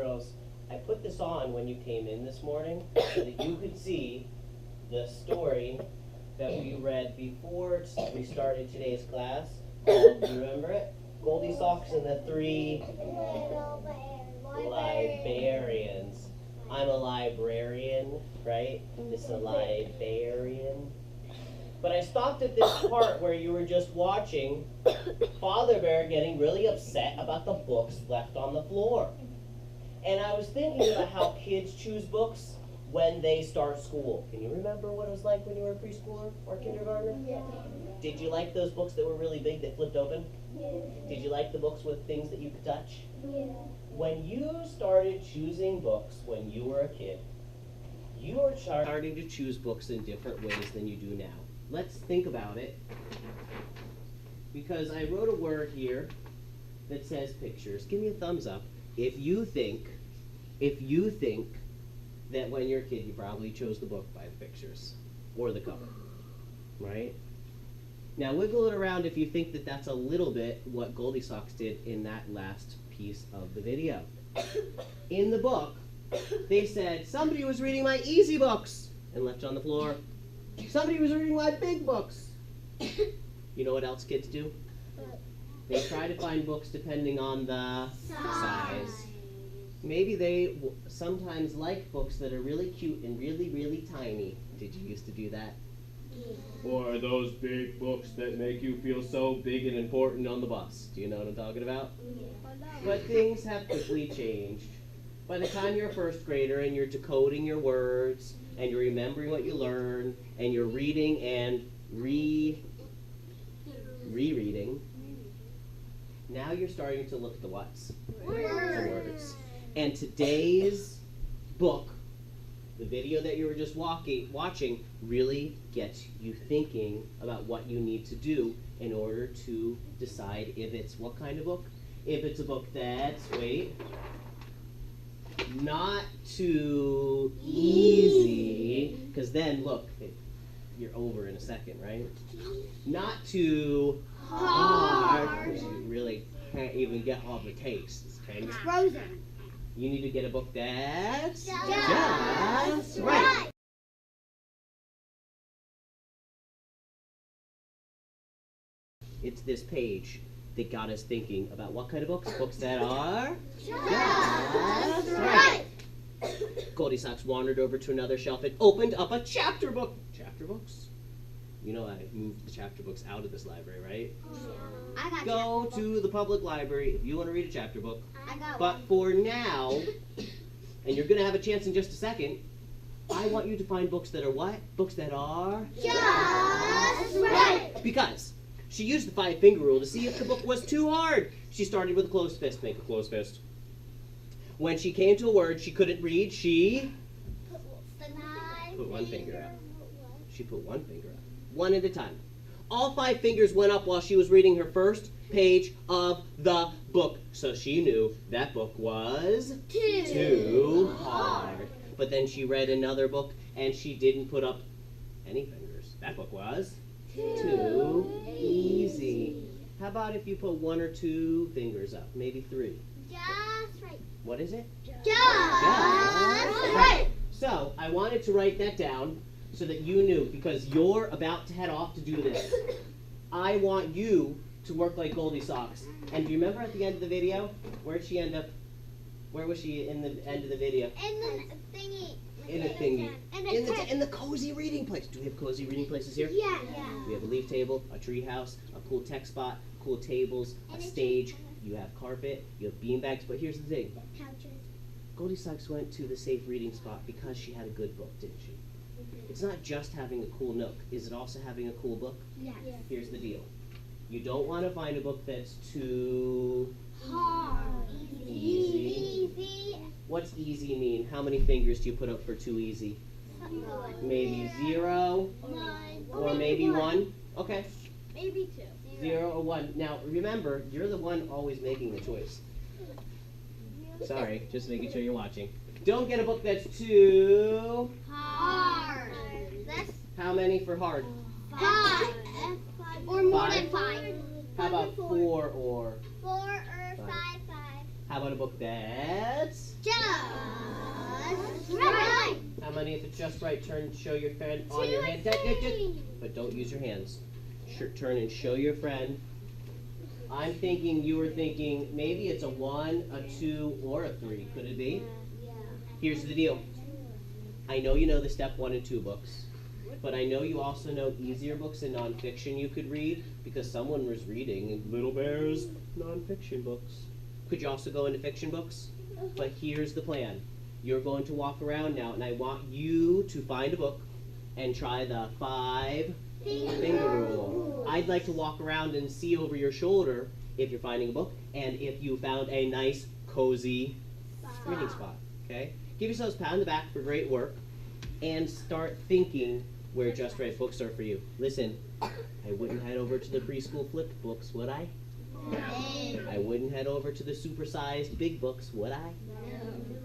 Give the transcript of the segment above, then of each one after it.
girls, I put this on when you came in this morning so that you could see the story that we read before we started today's class. Do you remember it? Goldie Socks and the Three Librarians. I'm a librarian, right? This is a librarian. But I stopped at this part where you were just watching Father Bear getting really upset about the books left on the floor. And I was thinking about how kids choose books when they start school. Can you remember what it was like when you were a preschooler or kindergartner? Yeah. Did you like those books that were really big that flipped open? Yeah. Did you like the books with things that you could touch? Yeah. When you started choosing books when you were a kid, you were starting to choose books in different ways than you do now. Let's think about it. Because I wrote a word here that says pictures. Give me a thumbs up if you think that when you're a kid you probably chose the book by the pictures or the cover, right? Now wiggle it around if you think that that's a little bit what Goldie Socks did in that last piece of the video. In the book, they said, somebody was reading my easy books and left on the floor. Somebody was reading my big books. You know what else kids do? They try to find books depending on the size. Maybe they sometimes like books that are really cute and really, really tiny. Did you used to do that? Or those big books that make you feel so big and important on the bus. Do you know what I'm talking about? But things have quickly changed. By the time you're a first grader and you're decoding your words and you're remembering what you learned and you're reading and rereading, now you're starting to look at the whats? The words. And today's book, the video that you were just watching, really gets you thinking about what you need to do in order to decide if it's what kind of book. If it's a book that's, not too easy, because then, look, you're over in a second, right? Not too hard, because you really can't even get all the tastes, okay? It's frozen. You need to get a book that's just right. It's this page that got us thinking about what kind of books? Books that are just right. Goldie Socks wandered over to another shelf and opened up a chapter book. Chapter books? You know I moved the chapter books out of this library, right? I got Go to the public library if you want to read a chapter book. I got But one. for now, and you're going to have a chance in just a second, I want you to find books that are what? Books that are Just right. Because she used the 5-finger rule to see if the book was too hard. She started with a closed fist. Make a closed fist. When she came to a word she couldn't read, she put one finger up. She put one finger up. One at a time. All 5 fingers went up while she was reading her first page of the book. So she knew that book was too hard. But then she read another book and she didn't put up any fingers. That book was too easy. How about if you put 1 or 2 fingers up? Maybe 3. Just right. What is it? Just right. So I wanted to write that down so that you knew, because you're about to head off to do this. I want you to work like Goldie Socks. And do you remember at the end of the video? Where'd she end up? Where was she in the end of the video? In the thingy. In a thingy. In In the cozy reading place. Do we have cozy reading places here? Yeah. We have a leaf table, a tree house, a cool tech spot, cool tables, a stage. You have carpet, you have beanbags. But here's the thing. Couches. Goldie Socks went to the safe reading spot because she had a good book, didn't she? It's not just having a cool nook. Is it also having a cool book? Yeah. Here's the deal. You don't want to find a book that's too Hard. easy. What's easy mean? How many fingers do you put up for too easy? Maybe 0 or maybe 1? Okay. Maybe 2. 0 or 1. Now remember, you're the one always making the choice. Sorry, just making sure you're watching. Don't get a book that's too Hard. How many for hard? 5. Or more than 5. How about 4 or 4 or 5. How about a book that's Just right. How many if it's just right? Turn, show your friend on 2 your and hand. 3. But don't use your hands. Turn and show your friend. I'm thinking you were thinking maybe it's a 1, a 2, or a 3. Could it be? Yeah. Here's the deal. I know you know the step 1 and 2 books, but I know you also know easier books in nonfiction you could read because someone was reading Little Bear's nonfiction books. Could you also go into fiction books? But here's the plan. You're going to walk around now, and I want you to find a book and try the 5-finger rule. I'd like to walk around and see over your shoulder if you're finding a book and if you found a nice, cozy reading spot. Okay? Give yourselves a pat on the back for great work and start thinking where just right books are for you. Listen, I wouldn't head over to the preschool flipped books, would I? I wouldn't head over to the supersized big books, would I?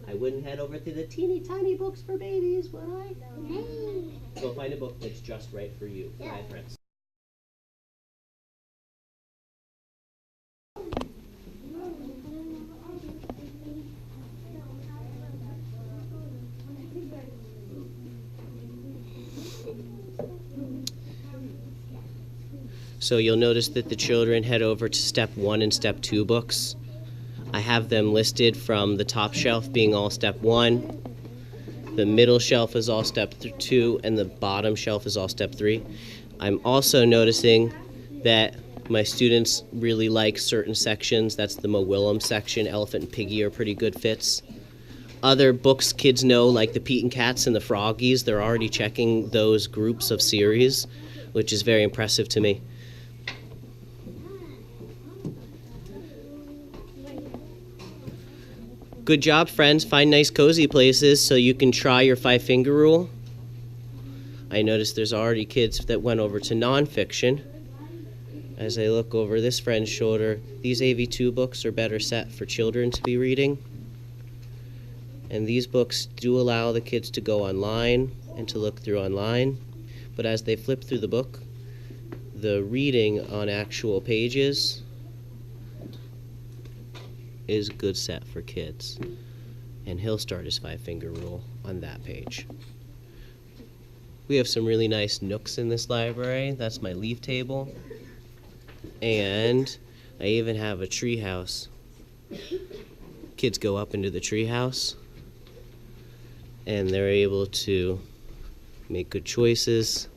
I wouldn't head over to the teeny tiny books for babies, would I? Go find a book that's just right for you. Bye, friends. So you'll notice that the children head over to step 1 and step 2 books. I have them listed from the top shelf being all step 1, the middle shelf is all step 2, and the bottom shelf is all step 3. I'm also noticing that my students really like certain sections. That's the Mo Willem section. Elephant and Piggy are pretty good fits. Other books kids know, like the Pete and Cats and the Froggies, they're already checking those groups of series, which is very impressive to me. Good job, friends. Find nice, cozy places so you can try your 5-finger rule. I noticed there's already kids that went over to nonfiction. As I look over this friend's shoulder, these AV2 books are better set for children to be reading. And these books do allow the kids to go online and to look through online. But as they flip through the book, the reading on actual pages is a good set for kids. And he'll start his 5-finger rule on that page. We have some really nice nooks in this library. That's my leaf table. And I even have a tree house. Kids go up into the tree house and they're able to make good choices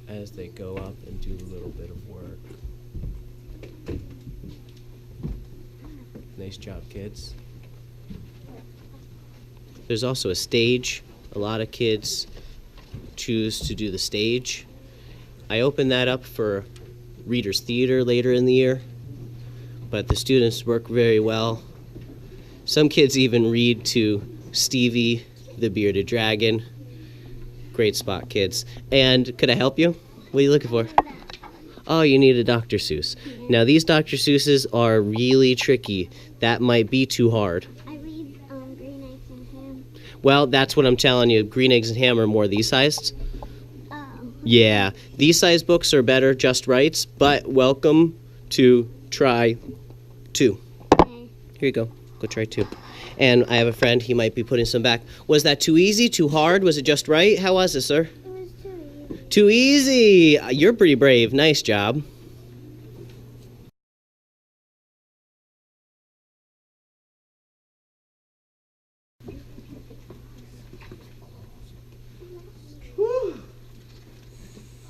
as they go up and do a little bit of work. Nice job, kids. There's also a stage. A lot of kids choose to do the stage. I open that up for Reader's Theater later in the year, but the students work very well. Some kids even read to Stevie the Bearded Dragon. Great spot, kids. And could I help you? What are you looking for? Oh, you need a Dr. Seuss. Now, these Dr. Seuss's are really tricky. That might be too hard. I read Green Eggs and Ham. Well, that's what I'm telling you. Green Eggs and Ham are more these sized. Oh. Yeah, these size books are better, just rights, but welcome to try 2. Okay. Here you go. Go try 2. And I have a friend, he might be putting some back. Was that too easy, too hard? Was it just right? How was it, sir? It was too easy. Too easy! You're pretty brave. Nice job.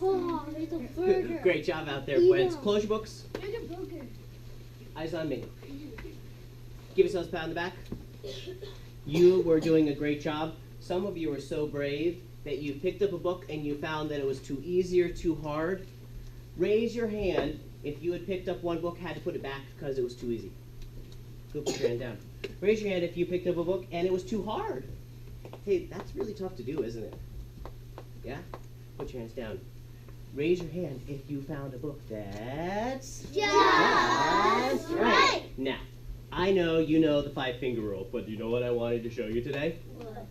Oh, there's a burger. Great job out there, Yeah. friends. Close your books. There's a burger. Eyes on me. Give yourselves a pat on the back. You were doing a great job. Some of you are so brave that you picked up a book and you found that it was too easy or too hard. Raise your hand if you had picked up one book, had to put it back because it was too easy. Go put your hand down. Raise your hand if you picked up a book and it was too hard. Hey, that's really tough to do, isn't it? Yeah? Put your hands down. Raise your hand if you found a book that's Just right. Now, I know you know the 5-finger rule, but you know what I wanted to show you today? What?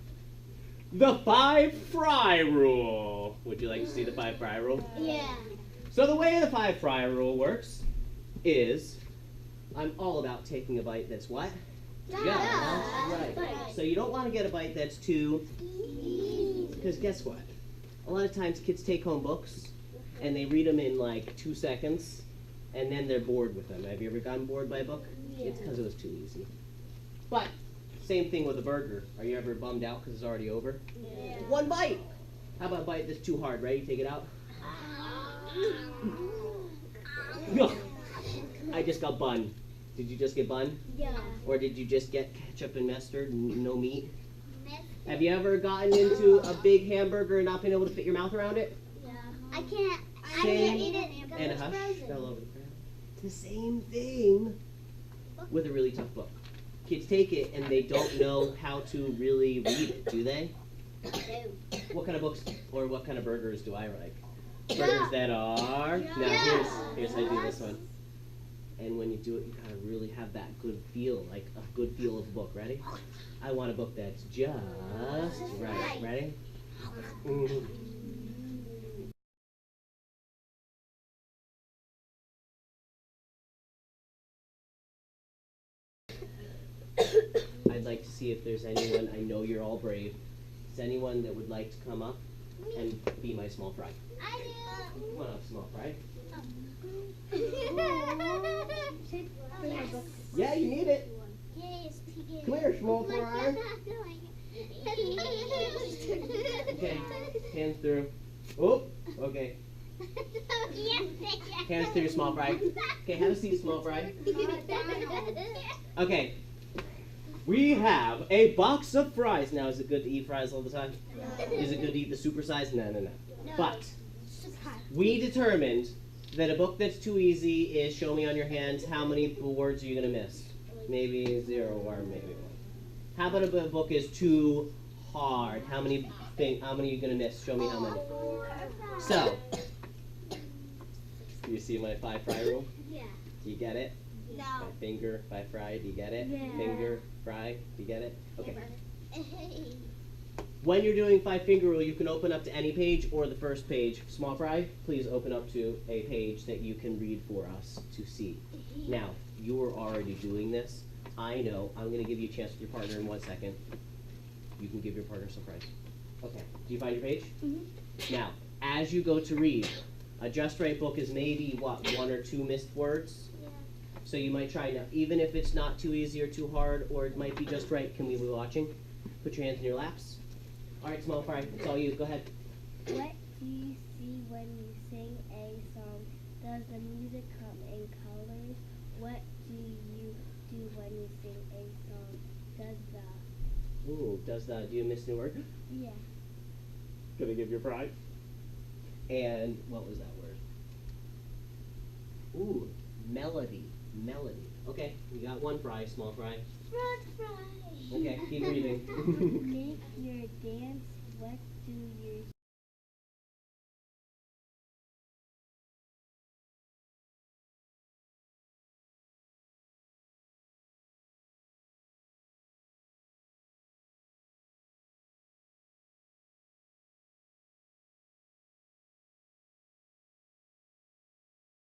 The 5-fry rule. Would you like to see the 5-fry rule? Yeah. So the way the 5-fry rule works is I'm all about taking a bite that's what? Just right. So you don't want to get a bite that's too, because guess what? A lot of times kids take home books and they read them in like 2 seconds and then they're bored with them. Have you ever gotten bored by a book? Yeah. It's because it was too easy. But same thing with a burger. Are you ever bummed out because it's already over? Yeah. 1 bite. How about a bite that's too hard? Ready? Take it out. I just got bun. Did you just get bun? Yeah. Or did you just get ketchup and mustard and no meat? Have you ever gotten into a big hamburger and not been able to fit your mouth around it? Yeah. I can't eat it And a because hush it's frozen. fell over the ground. It's the same thing with a really tough book. Kids take it and they don't know how to really read it, do they? What kind of books or what kind of burgers do I like? Burgers that are. Now here's how you do this one. And when you do it, you gotta really have that good feel, like a good feel of a book. Ready? I want a book that's just right. Ready? Mm. I'd like to see if there's anyone, I know you're all brave, is anyone that would like to come up and be my small fry? I do. Come on up, small fry. Yeah, you need it. Yes, Come here, small fry. Okay, hands through. Oh, okay. Hands through, small fry. Okay, have a seat, small fry. Okay. We have a box of fries. Now, is it good to eat fries all the time? No. Is it good to eat the super size? No. But we determined that a book that's too easy is, show me on your hands, how many words are you going to miss? Maybe 0 or maybe 1. How about if a book is too hard? How many are you going to miss? Show me how many. So, do you see my 5 fry rule? Yeah. Do you get it? No. My finger, 5 fry, do you get it? Yeah. Finger, fry, do you get it? Okay. When you're doing 5 finger rule, you can open up to any page or the first page. Small fry, please open up to a page that you can read for us to see. Now, you're already doing this. I know. I'm going to give you a chance with your partner in 1 second. You can give your partner some fries. Okay. Do you find your page? Mm-hmm. Now, as you go to read, a just right book is maybe, what, 1 or 2 missed words? So you might try now, even if it's not too easy or too hard, or it might be just right. Can we be watching? Put your hands in your laps. All right, small fry, it's all you. Go ahead. What do you see when you sing a song? Does the music come in colors? What do you do when you sing a song? Do you miss a word? Yeah. Gonna give your fry. And what was that word? Ooh, melody. Melody. Okay, you got 1 fry, small fry. French fries. Okay, keep reading. Make your dance. What do you